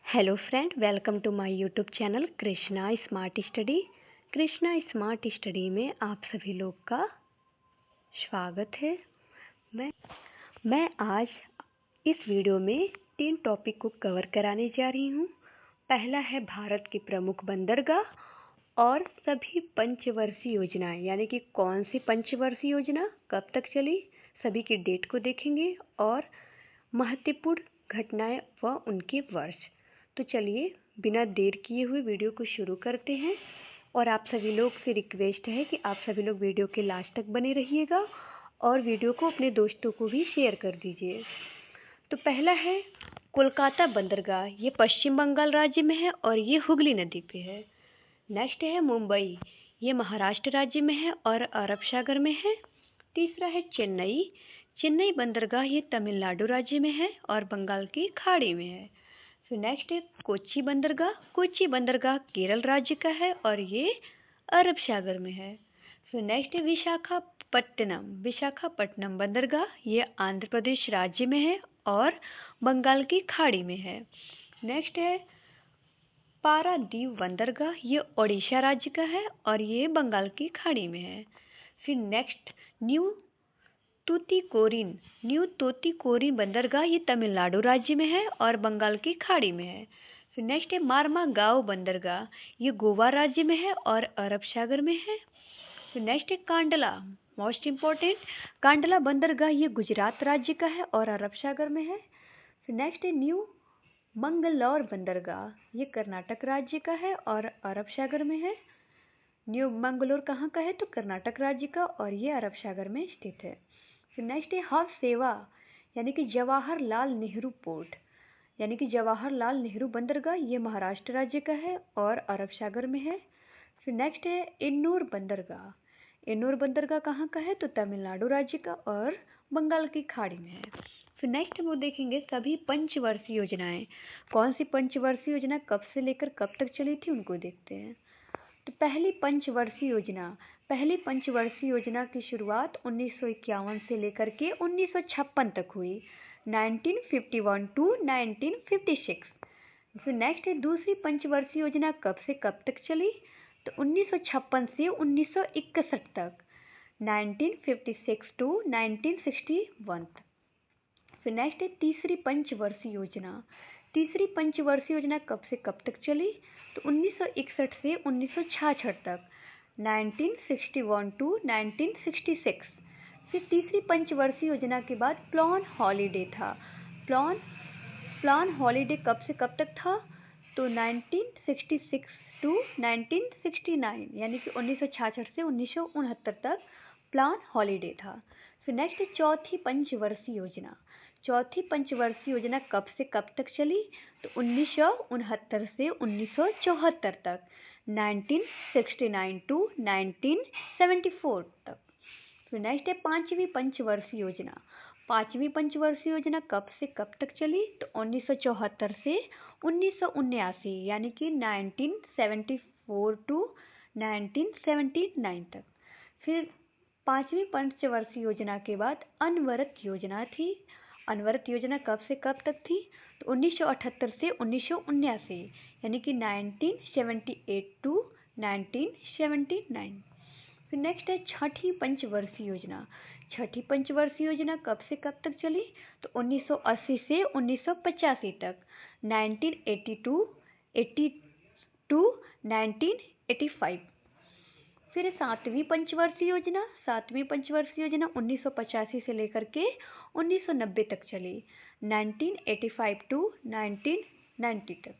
Hello friend, welcome to my YouTube channel Krishna smart study. Krishna smart study में आप सभी लोग का स्वागत है। मैं आज इस वीडियो में 3 टॉपिक को कवर कराने जा रही हूँ। पहला है भारत की प्रमुख बंदरगाह और सभी पंचवर्षीय योजनाएं, यानी कि कौन सी पंचवर्षीय योजना कब तक चली, सभी की डेट को देखेंगे और महत्वपूर्ण घटनाएं व उनके वर्ष। तो चलिए बिना देर किए हुए वीडियो को शुरू करते हैं। और आप सभी लोग से रिक्वेस्ट है कि आप सभी लोग वीडियो के लास्ट तक बने रहिएगा और वीडियो को अपने दोस्तों को भी शेयर कर दीजिए। तो पहला है कोलकाता बंदरगाह, ये पश्चिम बंगाल राज्य में है और ये हुगली नदी पे है। नेक्स्ट है मुंबई, ये महाराष्ट्र राज्य में है और अरब सागर में है। तीसरा है चेन्नई, चेन्नई बंदरगाह, ये तमिलनाडु राज्य में है और बंगाल की खाड़ी में है। फिर नेक्स्ट है कोच्चि बंदरगाह, कोच्चि बंदरगाह केरल राज्य का है और ये अरब सागर में है। फिर नेक्स्ट है विशाखापट्टनम, विशाखापट्टनम बंदरगाह, ये आंध्र प्रदेश राज्य में है और बंगाल की खाड़ी में है। नेक्स्ट है पारादीप बंदरगाह, ये ओडिशा राज्य का है और ये बंगाल की खाड़ी में है। फिर नेक्स्ट न्यू तूतीकोरिन बंदरगाह, ये तमिलनाडु राज्य में है और बंगाल की खाड़ी में है। फिर नेक्स्ट है मार्मागांव बंदरगाह, ये गोवा राज्य में है और अरब सागर में है। फिर नेक्स्ट है कांडला, मोस्ट इम्पोर्टेंट, कांडला बंदरगाह, ये गुजरात राज्य का है और अरब सागर में है। फिर नेक्स्ट है न्यू मंगलौर बंदरगाह, ये कर्नाटक राज्य का है और अरब सागर में है। न्यू मंगलोर कहाँ का है? तो कर्नाटक राज्य का और ये अरब सागर में स्थित है। फिर नेक्स्ट है हब सेवा, यानी कि जवाहरलाल नेहरू पोर्ट, यानी कि जवाहरलाल नेहरू बंदरगाह, ये महाराष्ट्र राज्य का है और अरब सागर में है। फिर नेक्स्ट है एन्नूर बंदरगाह, एन्नूर बंदरगाह कहाँ का है? तो तमिलनाडु राज्य का और बंगाल की खाड़ी में है। फिर नेक्स्ट वो देखेंगे सभी पंचवर्षीय योजनाएं, कौन सी पंचवर्षीय योजना कब से लेकर कब तक चली थी उनको देखते हैं। तो पहली पंचवर्षीय योजना की शुरुआत 1951 से लेकर के 1956 तक हुई, 1951 टू 1956। फिर नेक्स्ट है दूसरी पंचवर्षीय योजना कब से कब तक चली? तो 1956 से 1961 तक, 1956 टू 1961। फिर नेक्स्ट है तीसरी पंचवर्षीय योजना कब से कब तक चली? तो 1961 से 1966 तक, 1961 टू 1966। फिर तीसरी पंचवर्षीय योजना के बाद प्लान हॉलीडे था। प्लान हॉलीडे कब से कब तक था? तो 1966 टू 1969, यानी कि 1966 से 1969 तक प्लान हॉलीडे था। फिर नेक्स्ट चौथी पंचवर्षीय योजना कब से कब तक चली? तो 1969 से 1974 तक, 1969 टू 1974 तक। फिर नेक्स्ट है पांचवी पंचवर्षीय योजना कब से कब तक चली? तो 1974 से 1979, यानी कि 1974 टू 1979 तक। फिर पांचवी पंचवर्षीय योजना के बाद अनवरत योजना थी। अनवरत योजना कब से कब तक थी? तो 1978 से 1979, यानी कि 1978 टू 1979। फिर नेक्स्ट है छठी पंचवर्षीय योजना कब से कब तक चली? तो 1980 से 1985 तक, 1982 टू 1985। फिर सातवीं पंचवर्षीय योजना 1985 से लेकर के 1990 तक चली, 1985 टू 1990 तक।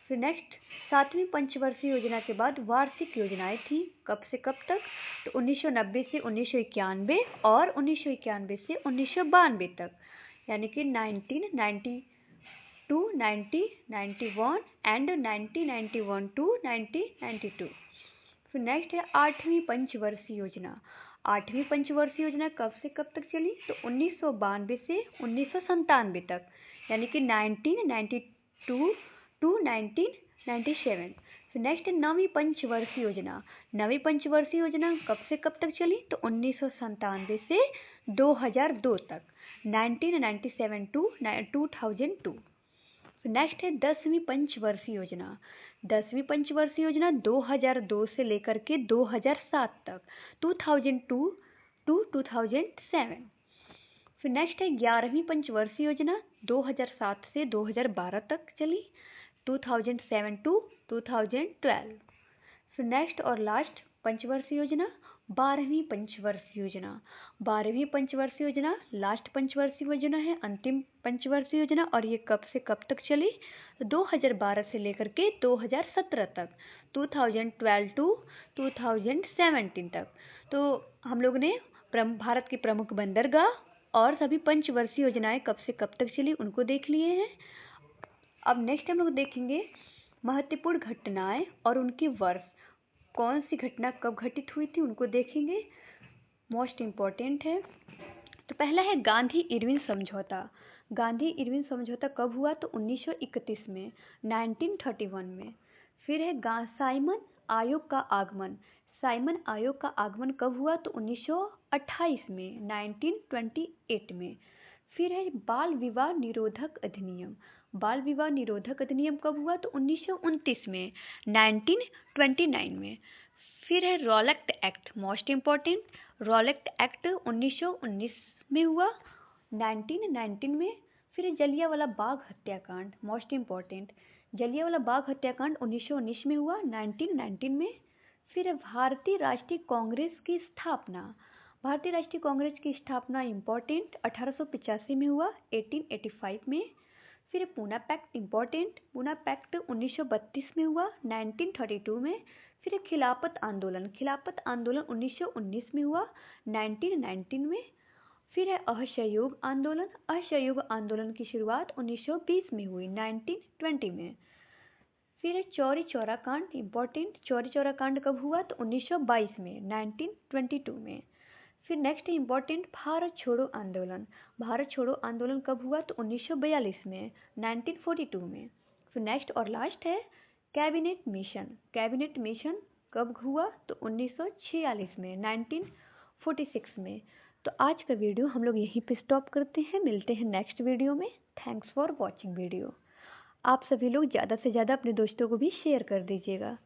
फिर नेक्स्ट सातवीं पंचवर्षीय योजना के बाद वार्षिक योजनाएं थी, कब से कब तक? तो 1990 से 1991 और 1991 से 1992 तक, यानी कि 1990 टू 1991 एंड 1991 टू 1992। फिर नेक्स्ट है आठवीं पंचवर्षीय योजना कब से कब तक चली? तो 1992 से 1997 तक, यानी कि 1992 टू 1997। फिर नेक्स्ट है नवीं पंचवर्षीय योजना कब से कब तक चली? तो 1997 से 2002 तक, 1997 टू 2002। फिर नेक्स्ट है 10वीं पंचवर्षीय योजना। 10वीं पंचवर्षीय योजना 2002 से लेकर के 2007 तक, 2002 टू 2007। फिर नेक्स्ट है 11वीं पंचवर्षीय योजना 2007 से 2012 तक चली, 2007 टू 2012। फिर नेक्स्ट और लास्ट पंचवर्षीय योजना 12वीं पंचवर्षीय योजना। 12वीं पंचवर्षीय योजना लास्ट पंचवर्षीय योजना है, अंतिम पंचवर्षीय योजना, और ये कब से कब तक चली? 2012 से लेकर के 2017 तक, 2012 टू 2017 तक। तो हम लोग ने भारत की प्रमुख बंदरगाह और सभी पंचवर्षीय योजनाएं कब से कब तक चली उनको देख लिए हैं। अब नेक्स्ट हम लोग देखेंगे महत्वपूर्ण घटनाएं और उनके वर्ष, कौन सी घटना कब घटित हुई थी उनको देखेंगे, मोस्ट इम्पॉर्टेंट है। तो पहला है गांधी इरविन समझौता। गांधी इरविन समझौता कब हुआ? तो 1931 में, 1931 में। फिर है साइमन आयोग का आगमन। साइमन आयोग का आगमन कब हुआ? तो 1928 में, 1928 में। फिर है बाल विवाह निरोधक अधिनियम। बाल विवाह निरोधक अधिनियम कब हुआ? तो 1929 में, 1929 में। फिर है Rowlatt act, most important, Rowlatt act 1919 में हुआ, 1919 में। फिर है जलियांवाला बाग हत्याकांड, मोस्ट इम्पॉर्टेंट, जलियांवाला बाग हत्याकांड 1919 में हुआ, 1919 में। फिर है भारतीय राष्ट्रीय कांग्रेस की स्थापना। भारतीय राष्ट्रीय कांग्रेस की स्थापना इम्पॉर्टेंट 1885 में हुआ, 1885 में। फिर Poona pact important, Poona pact 1932 में हुआ, 1932 में। फिर खिलाफत आंदोलन, खिलाफत आंदोलन 1919 में हुआ, 1919 में। फिर है असहयोग आंदोलन, असहयोग आंदोलन की शुरुआत 1920 में हुई, 1920 में। फिर है चौरी चौरा कांड इम्पॉर्टेंट, चौरी चौरा कांड कब हुआ? तो 1922 में, 1922 में। फिर नेक्स्ट है इम्पॉर्टेंट भारत छोड़ो आंदोलन। भारत छोड़ो आंदोलन कब हुआ? तो 1942 में, 1942 में। फिर नेक्स्ट और लास्ट है कैबिनेट मिशन। कैबिनेट मिशन कब हुआ? तो 1946 में, 1946 में। तो आज का वीडियो हम लोग यहीं पे स्टॉप करते हैं, मिलते हैं नेक्स्ट वीडियो में। Thanks for watching video. आप सभी लोग ज़्यादा से ज़्यादा अपने दोस्तों को भी शेयर कर दीजिएगा।